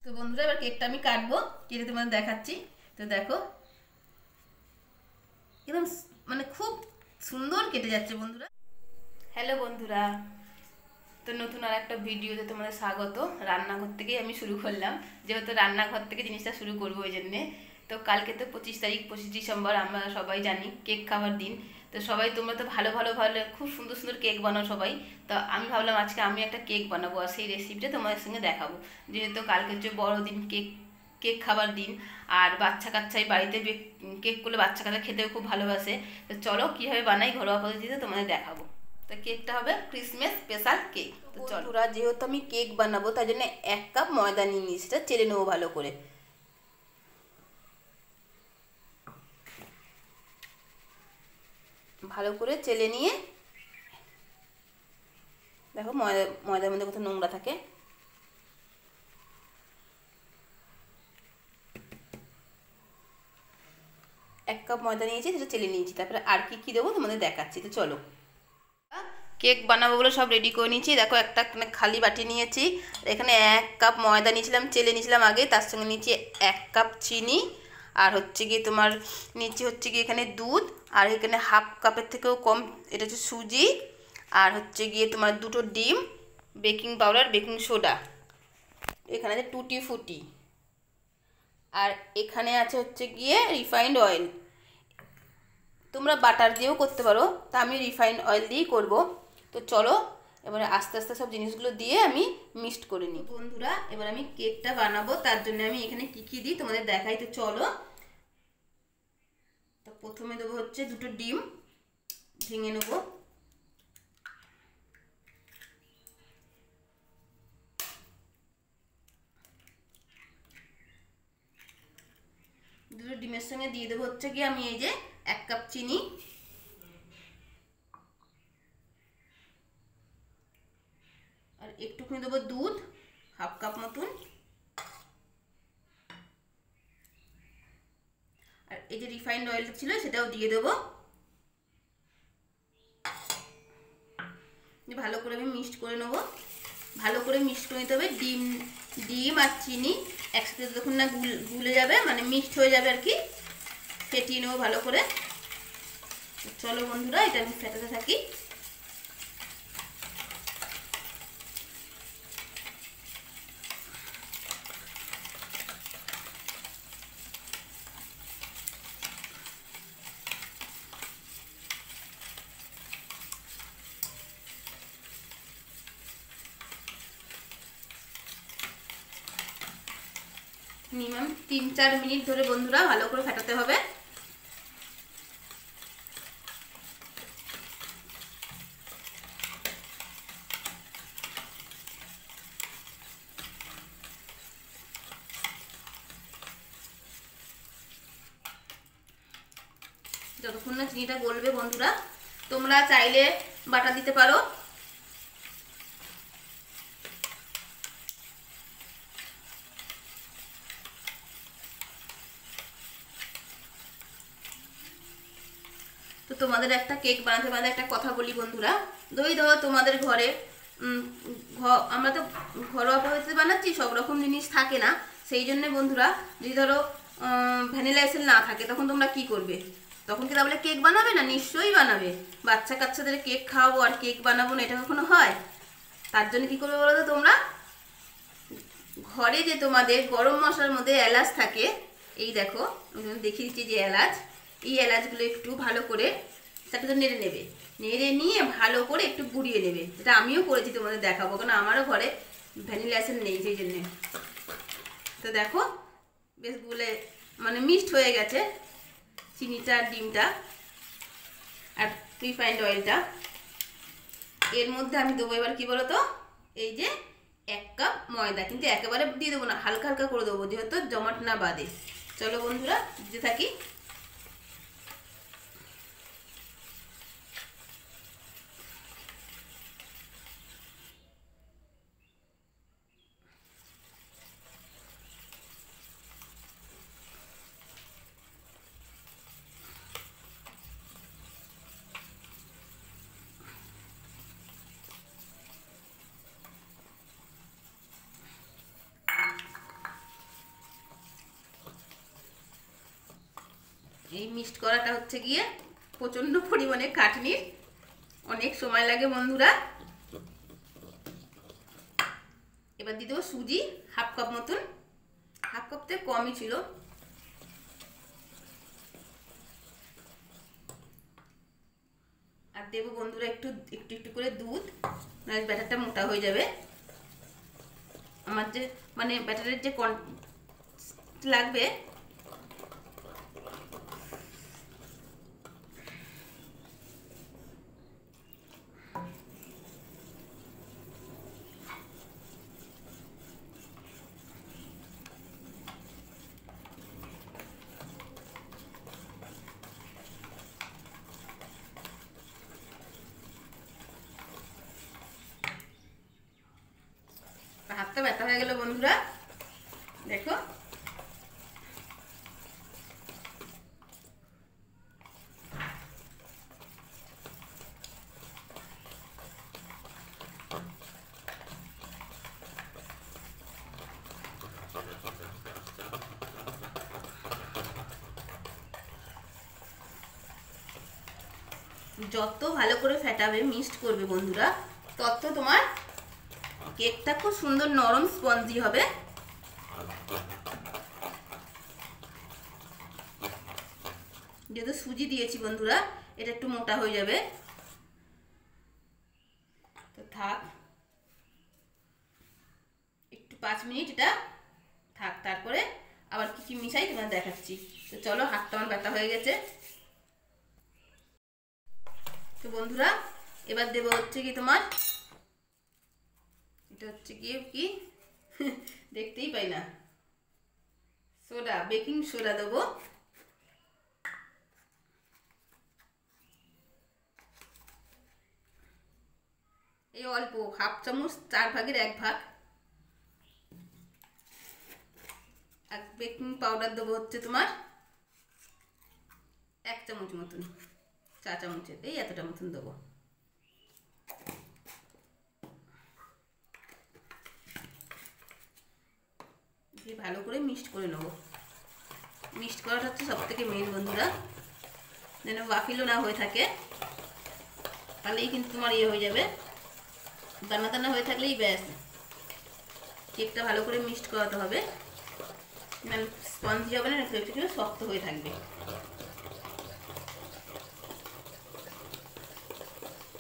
তো বন্ধুরা এবার কেকটা আমি কাটবো, কেটে তোমাদের দেখাচ্ছি। তো দেখো একদম মানে খুব সুন্দর কেটে যাচ্ছে বন্ধুরা। হ্যালো বন্ধুরা, তো নতুন আর একটা ভিডিওতে তোমাদের স্বাগত। রান্নাঘর থেকেই আমি শুরু করলাম, যেহেতু রান্নাঘর থেকে জিনিসটা শুরু করবো ওই জন্যে। তো কালকে তো 25 তারিখ, 25 ডিসেম্বর, আমরা সবাই জানি কেক খাওয়ার দিন। তো সবাই তোমরা তো ভালো খুব সুন্দর সুন্দর কেক বানাও সবাই। তো আমি ভাবলাম আজকে আমি একটা কেক বানাবো, আর সেই রেসিপিটা তোমাদের সঙ্গে দেখাবো। যেহেতু কালকে হচ্ছে বড়দিন, কেক খাবার দিন, আর বাচ্চা কাচ্চাই বাড়িতে কেক করলে বাচ্চা কাচ্চা খেতেও খুব ভালোবাসে। তো চলো কীভাবে বানাই ঘরোয়া পদ্ধতিতে তোমাদের দেখাবো। তো কেকটা হবে ক্রিসমাস স্পেশাল কেক। তো চলো, যেহেতু আমি কেক বানাবো তার জন্য 1 কাপ ময়দা নিয়ে নিই, সেটা চেলে নেবো ভালো করে। ভালো করে চেলে নিয়ে দেখো ময়দার মধ্যে কোথাও নোংরা থাকে। এক কাপ ময়দা নিয়েছি, সেটা চেলে নিয়েছি। তারপরে আর কি কি দেবো তোমাদের দেখাচ্ছি। তো চলো, কেক বানাবো বলে সব রেডি করে নিয়েছি। দেখো একটা খালি বাটি নিয়েছি, এখানে 1 কাপ ময়দা নিয়েছিলাম, চেলে নিয়েছিলাম আগে। তার সঙ্গে নিয়েছি 1 কাপ চিনি, আর হচ্ছে গিয়ে তোমার নিচে হচ্ছে গিয়ে এখানে দুধ, আর এখানে হাফ কাপের থেকেও কম এটা হচ্ছে সুজি, আর হচ্ছে গিয়ে তোমার 2টো ডিম, বেকিং পাউডার, বেকিং সোডা, এখানে আছে টুটি ফুটি, আর এখানে আছে হচ্ছে গিয়ে রিফাইন্ড অয়েল। তোমরা বাটার দিয়েও করতে পারো, তা আমি রিফাইন্ড অয়েল দিয়েই করব। তো চলো এবারে আস্তে আস্তে সব জিনিসগুলো দিয়ে আমি মিক্সড করে নিই। বন্ধুরা এবার আমি কেকটা বানাবো, তার জন্য আমি এখানে কি কি দিই তোমাদের দেখাই। তো চলো, তো প্রথমে দেবো হচ্ছে 2টো ডিম ভেঙে নেবো। দুটো ডিমের সঙ্গে দিয়ে দেবো হচ্ছে কি আমি এই যে 1 কাপ চিনি, আর একটুখানি দেবো দুধ, হাফ কাপ মতন, আর এই যে রিফাইন্ড অয়েলটা ছিল সেটাও দিয়ে দেবো। ভালো করে আমি মিক্সড করে নেবো। ভালো করে মিক্সড করে নিতে হবে। ডিম আর চিনি একসাথে যতক্ষণ না গুলে যাবে, মানে মিক্সড হয়ে যাবে আর কি, ফেটিয়ে নেবো ভালো করে। চলো বন্ধুরা এটা আমি ফেটাতে থাকি। মিনিমাম 3-4 মিনিট ধরে বন্ধুরা ভালো করে ফেটাতে হবে। যতক্ষণ না চিনিটা গলবে বন্ধুরা, তোমরা চাইলে বাটা দিতে পারো। তো তোমাদের একটা কেক বানাতে বানাতে একটা কথা বলি বন্ধুরা। ধরো তোমাদের ঘরে আমরা তো ঘরোয়া পদ্ধতিতে বানাচ্ছি, সব রকম জিনিস থাকে না। সেই জন্য বন্ধুরা, যদি ধরো ভ্যানিলা এসেন্স না থাকে, তখন তোমরা কি করবে? তখন কি তাহলে কেক বানাবে না? নিশ্চয়ই বানাবে। বাচ্চা কাচ্চাদের কেক খাওয়াবো আর কেক বানাবো না, এটা কখনো হয়? তার জন্য কি করবে বলো তো, তোমরা ঘরে যে তোমাদের গরম মশলার মধ্যে এলাচ থাকে, এই দেখো দেখিয়ে দিচ্ছি যে এলাচ, এই এলাচগুলো একটু ভালো করে তারপরে নেড়ে নেবে। নেড়ে নিয়ে ভালো করে একটু গুঁড়িয়ে নেবে। এটা আমিও করেছি, তোমাদের দেখাবো, কারণ আমারও ঘরে ভ্যানিলা এসেন্স নেই সেই জন্যে। তো দেখো বেশ গুলে মানে মিক্সড হয়ে গেছে চিনিটা, ডিমটা আর রিফাইন্ড অয়েলটা। এর মধ্যে আমি দেবো এবার কি বলো তো, এই যে 1 কাপ ময়দা, কিন্তু একেবারে দিয়ে দেবো না, হালকা হালকা করে দেবো, যেহেতু জমাট না বাঁধে। চলো বন্ধুরা দিতে থাকি। এই মিক্সড করাটা হচ্ছে গিয়ে প্রচণ্ড পরিমাণে খাটনির, অনেক সময় লাগে বন্ধুরা। এবার দিয়ে দেবো সুজি হাফ কাপ মতন, হাফ কাপ থেকে কমই ছিল। আর দেবো বন্ধুরা একটু একটু একটু করে দুধ, নাহলে ব্যাটারটা মোটা হয়ে যাবে। আমার যে মানে ব্যাটারের যে লাগবে হাতটা ব্যথা হয়ে গেল বন্ধুরা, দেখো। যত ভালো করে ফেটাবে মিক্সড করবে বন্ধুরা, তত তোমার কেকটা খুব সুন্দর নরম স্পঞ্জি হবে। যেহেতু সুজি দিয়েছি বন্ধুরা, এটা একটু মোটা হয়ে যাবে, তো থাক একটু 5 মিনিট এটা থাক, তারপরে আবার কিছু মিশাই তোমার দেখাচ্ছি। তো চলো, হাতটা আমার ব্যথা হয়ে গেছে। তো বন্ধুরা এবার দেবো হচ্ছে কি তোমার, এটা হচ্ছে কি দেখতেই পাই না, সোডা, বেকিং সোডা দেবো। এই অল্প হাফ চামচ, 4 ভাগের 1 ভাগ। আর বেকিং পাউডার দেবো হচ্ছে তোমার 1 চামচ মতন, 4 চামচের এই এতটা মতন দেবো। দিয়ে ভালো করে মিক্সড করে নেবো। মিক্সড করাটা হচ্ছে সব থেকে মেন বন্ধুরা, যেন ওয়াফিলও না হয়ে থাকে, তাহলেই কিন্তু তোমার ইয়ে হয়ে যাবে। দানা দানা হয়ে থাকলেই ব্যাস। কেকটা ভালো করে মিক্সড করাতে হবে, না স্পঞ্জি হবে না, একটু শক্ত হয়ে থাকবে।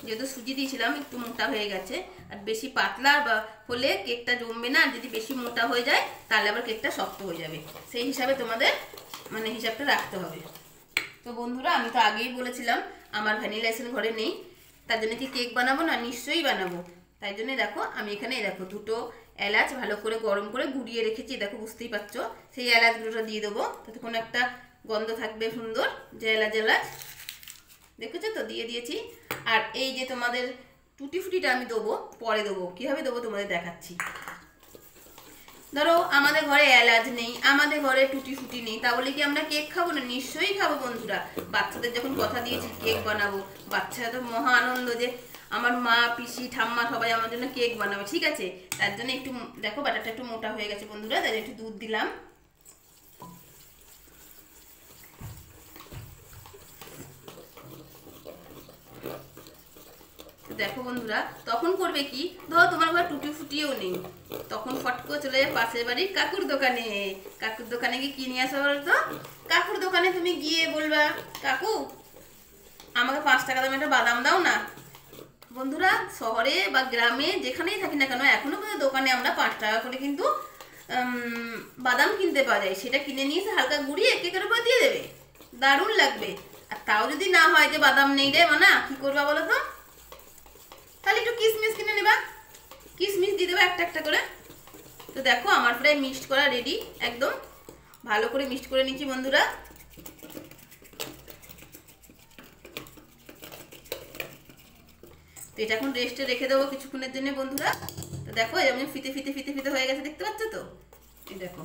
যেহেতু সুজি দিয়েছিলাম একটু মোটা হয়ে গেছে, আর বেশি পাতলা বা হলে কেকটা জমবে না, আর যদি বেশি মোটা হয়ে যায় তাহলে আবার কেকটা শক্ত হয়ে যাবে। সেই হিসাবে তোমাদের মানে হিসাবটা রাখতে হবে। তো বন্ধুরা আমি তো আগেই বলেছিলাম আমার ভ্যানিলা এসেন্স ঘরে নেই, তার জন্য কি কেক বানাবো না, নিশ্চয়ই বানাবো। তাই জন্য দেখো আমি এখানে দেখো 2টো এলাচ ভালো করে গরম করে গুঁড়িয়ে রেখেছি, দেখো বুঝতেই পারছো। সেই এলাচগুলোটা দিয়ে দেবো, তাতে কোনো একটা গন্ধ থাকবে সুন্দর, যে এলাচ এলাচ, দেখেছো তো, দিয়ে দিয়েছি। আর এই যে তোমাদের টুটি ফুটিটা আমি দেবো, পরে দেবো, কীভাবে দেবো তোমাদের দেখাচ্ছি। ধরো আমাদের ঘরে এলাচ নেই, আমাদের ঘরে টুটি ফুটি নেই, তা বলে কি আমরা কেক খাবো না? নিশ্চয়ই খাবো বন্ধুরা। বাচ্চাদের যখন কথা দিয়েছি কেক বানাবো, বাচ্চারা তো মহা আনন্দ যে আমার মা, পিসি, ঠাম্মা সবাই আমার জন্য কেক বানাবে, ঠিক আছে। তার জন্য একটু দেখো বাটারটা একটু মোটা হয়ে গেছে বন্ধুরা, তাই একটু দুধ দিলাম। দেখো বন্ধুরা, তখন করবে কি, ধরো তোমার ঘরে টুটি ফুটিও নেই, তখন ফট করে চলে যাবে পাশের বাড়ির কাকুর দোকানে। কাকুর দোকানে গিয়ে কি নিয়ে আসা বলতো? কাকুর দোকানে তুমি গিয়ে বলবা, কাকু আমাকে 5 টাকা দামে একটা বাদাম দাও না। বন্ধুরা শহরে বা গ্রামে যেখানেই থাকি না কেন, এখনো কিন্তু দোকানে আমরা 5 টাকা করে কিন্তু বাদাম কিনতে পাওয়া যায়। সেটা কিনে নিয়ে এসে হালকা গুঁড়িয়ে কেকের উপর দিয়ে দেবে, দারুণ লাগবে। আর তাও যদি না হয় যে বাদাম নেই রে মানা, কি করবা বলো তো? তাহলে একটু কিশমিশ কিনে নেবা, কিশমিশ দিয়ে দেবা একটা একটা করে। তো দেখো আমার প্রায় মিক্সড করা রেডি, একদম ভালো করে মিক্সড করে নিচ্ছি বন্ধুরা। তো এটা এখন রেস্টে রেখে দেবো কিছুক্ষণের জন্য বন্ধুরা। তো দেখো এমনি ফিতে ফিতে ফিতে ফিতে হয়ে গেছে, দেখতে পাচ্ছ তো? এই দেখো,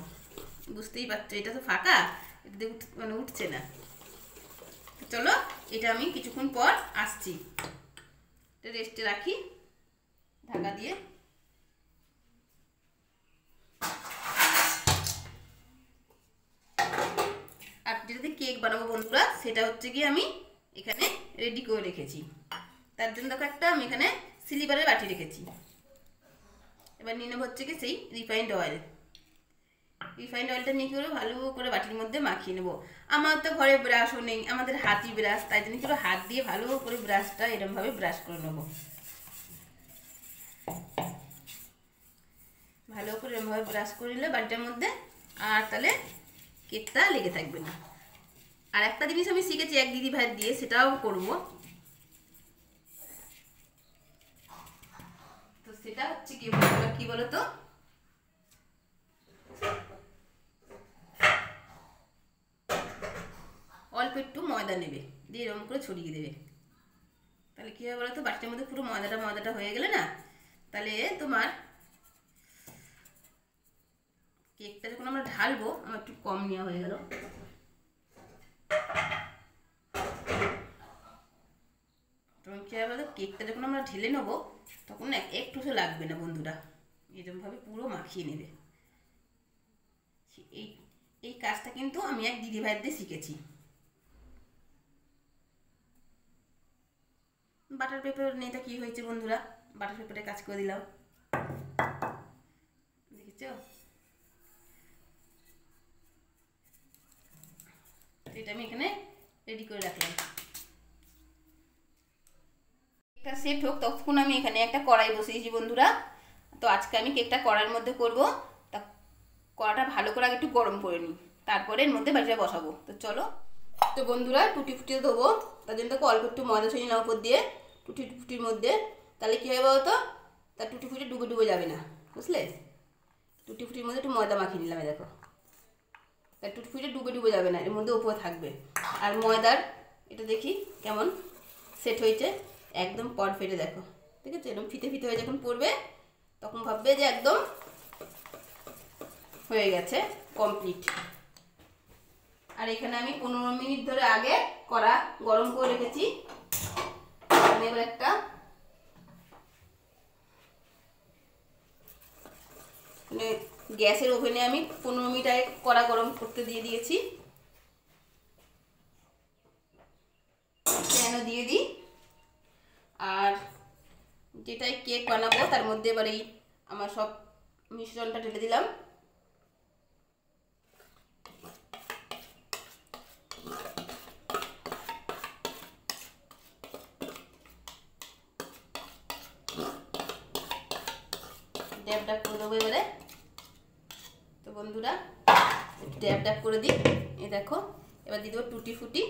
বুঝতেই পারছো এটা তো ফাঁকা, এটা মানে উঠছে না। চলো এটা আমি কিছুক্ষণ পর আসছি, রেস্টে রাখি ঢাকা দিয়ে। আর যেটাতে কেক বানাবো বন্ধুরা, সেটা হচ্ছে কি আমি এখানে রেডি করে রেখেছি। তার জন্য দেখো একটা আমি এখানে সিলিভারের বাটি রেখেছি। এবার নিয়ে নেবো হচ্ছে কি সেই রিফাইন্ড অয়েল। রিফাইন্ড অয়েলটা নিয়ে কী করবো, ভালো করে বাটির মধ্যে মাখিয়ে নেবো। আমার তো ঘরে ব্রাশও নেই, আমাদের হাতি ব্রাশ, তাই জন্য কি হাত দিয়ে ভালো করে ব্রাশটা এরকমভাবে ব্রাশ করে নেবো। ভালো করে এরকমভাবে ব্রাশ করে নিলে বাটিটার মধ্যে, আর তাহলে কেকটা লেগে থাকবে না। আর একটা জিনিস আমি শিখেছি এক দিদি ভাই দিয়ে, সেটাও করব। তো সেটা হচ্ছে কি বলো তো, অল্প একটু ময়দা নেবে, দিয়ে এরকম করে ছড়িয়ে দেবে। তাহলে কী হবে বলো তো, বাটির মধ্যে পুরো ময়দাটা হয়ে গেলে না, তাহলে তোমার কেকটা যখন আমরা ঢালবো, আমার একটু কম নেওয়া হয়ে গেল। তখন কী হবে বলো, কেকটা যখন আমরা ঢেলে নেবো তখন না একটু লাগবে না বন্ধুরা, এরকমভাবে পুরো মাখিয়ে নেবে। এই কাজটা কিন্তু আমি এক দিদি ভাইয়ের দিয়ে শিখেছি। বাটার পেপার নেতা কি হয়েছে বন্ধুরা, বাটার পেপারে কাজ করে দিলাম, দেখেছো? এটা আমি এখানে রেডি করে রাখলাম। কেকটা সেট হোক, তখন আমি এখানে একটা কড়াই বসিয়েছি বন্ধুরা। তো আজকে আমি কেকটা কড়াইয়ের মধ্যে করব। তা কড়াটা ভালো করে আগে একটু গরম করে নিই, তারপরে এর মধ্যে বাটিটা বসাবো। তো চলো। তো বন্ধুরা টুটি ফুটি দেবো, তার জন্য তো অল্প একটু ময়দা ছড়িয়ে নেওয়ার উপর দিয়ে টুটি ফুটির মধ্যে। তাহলে কী হবে বলো তো, তার টুটি ফুটি ডুবে যাবে না, বুঝলে? টুটি ফুটির মধ্যে একটু ময়দা মাখিয়ে নিলাম, দেখো। তার টুটি ফুটি ডুবে যাবে না, এর মধ্যে উপরে থাকবে। আর ময়দার এটা দেখি কেমন সেট হয়েছে, একদম পারফেক্টে দেখো, ঠিক আছে? এরকম ফিতে ফিতে হয়ে যখন পড়বে তখন ভাববে যে একদম হয়ে গেছে, কমপ্লিট। আর এখানে আমি 15 মিনিট ধরে আগে কড়া গরম করে রেখেছি। আমি এবার একটা গ্যাসের ওভেনে আমি 15 মিনিট আগে কড়া গরম করতে দিয়ে দিয়েছি। কেন দিয়ে দিই, আর যেটাই কেক বানাবো তার মধ্যে এবার এই আমার সব মিশ্রণটা ঢেলে দিলাম। ড্যাব ড্যাব করে দেবো এবারে। তো বন্ধুরা ড্যাব ড্যাব করে দিই, এই দেখো। এবার দিয়ে দেবো টুটি ফুটি।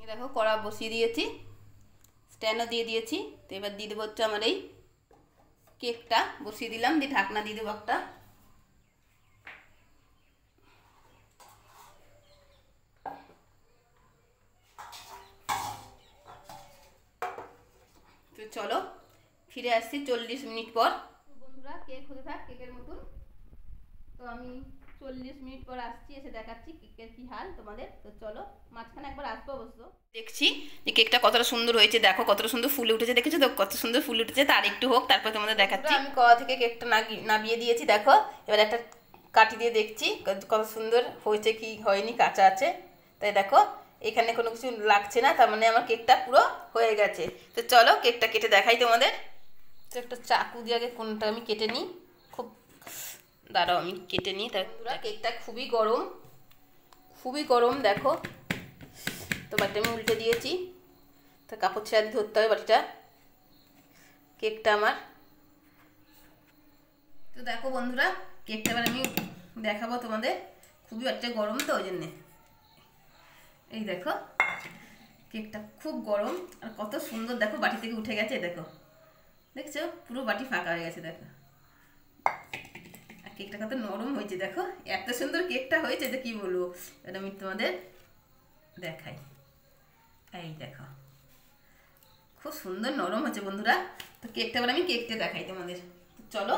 দেখো কড়া বসিয়ে দিয়েছি, স্ট্যান্ডও দিয়ে দিয়েছি। তো এবার দিয়ে দেবো হচ্ছে আমার এই কেকটা বসিয়ে দিলাম, দিয়ে ঢাকনা দিয়ে দেবো একটা। তো চলো ফিরে আসছি 40 মিনিট পর। বন্ধুরা কেক হতে থাক কেকের মতন। তো আমি 40 মিনিট পর আসছি, এসে দেখাচ্ছি কেকের কি হাল তোমাদের। তো চলো, মাঝখানে একবার আসবো অবশ্য। দেখছি যে কেকটা কতটা সুন্দর হয়েছে, দেখো কতটা সুন্দর ফুলে উঠেছে, দেখেছো তো কত সুন্দর ফুলে উঠেছে। তার একটু হোক, তারপর তোমাদের দেখাচ্ছি। আমি কড়া থেকে কেকটা নামিয়ে দিয়েছি, দেখো। এবার একটা কাঠি দিয়ে দেখছি কত সুন্দর হয়েছে কি হয়নি, কাঁচা আছে। তাই দেখো এখানে কোনো কিছু লাগছে না, তার মানে আমার কেকটা পুরো হয়ে গেছে। তো চলো কেকটা কেটে দেখাই তোমাদের। তো একটা চাকু দিয়ে আগে কোনটা আমি কেটে নিই, খুব দাঁড়াও আমি কেটে নিই। তারপরে কেকটা খুবই গরম দেখো। তো বাটিটা আমি উল্টে দিয়েছি, তো কাপড় ছেড়ে দিয়ে ধরতে হবে বাটিটা, কেকটা আমার। তো দেখো বন্ধুরা কেকটা এবার আমি দেখাবো তোমাদের। খুবই বাটিটা গরম, তো ওই জন্যে। এই দেখো কেকটা খুব গরম, আর কত সুন্দর দেখো বাটি থেকে উঠে গেছে, দেখো। দেখছো পুরো বাটি ফাঁকা হয়ে গেছে, দেখো। আর কেকটা কত নরম হয়েছে দেখো, এত সুন্দর কেকটা হয়েছে যে কি বলবো। এবার আমি তোমাদের দেখাই, এই দেখো খুব সুন্দর নরম হয়েছে বন্ধুরা। তো কেকটা এবার আমি কেটে দেখাই তোমাদের। চলো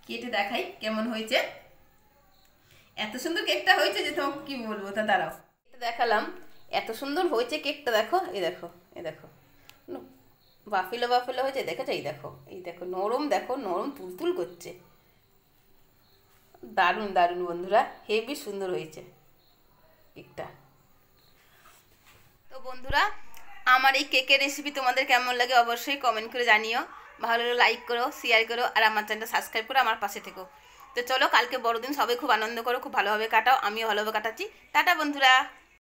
কেটে দেখাই কেমন হয়েছে। এত সুন্দর কেকটা হয়েছে যে তোমাকে কি বলবো, তা দাঁড়াও। দেখালাম, এত সুন্দর হয়েছে কেকটা, দেখো এই দেখো, এই দেখো বাফিলো বাফিলো হয়েছে, দেখেছো? এই দেখো, এই দেখো নরম, দেখো নরম তুলতুল করছে, দারুণ দারুণ বন্ধুরা, হেভি সুন্দর হয়েছে কেকটা। তো বন্ধুরা, আমার এই কেকের রেসিপি তোমাদের কেমন লাগে অবশ্যই কমেন্ট করে জানিও, ভালো লাগলে লাইক করো, শেয়ার করো, আর আমার চ্যানেলটা সাবস্ক্রাইব করো, আমার পাশে থেকো। তো চলো, কালকে বড়দিন, সবাই খুব আনন্দ করো, খুব ভালোভাবে কাটাও, আমিও ভালোভাবে কাটাচ্ছি। টাটা বন্ধুরা।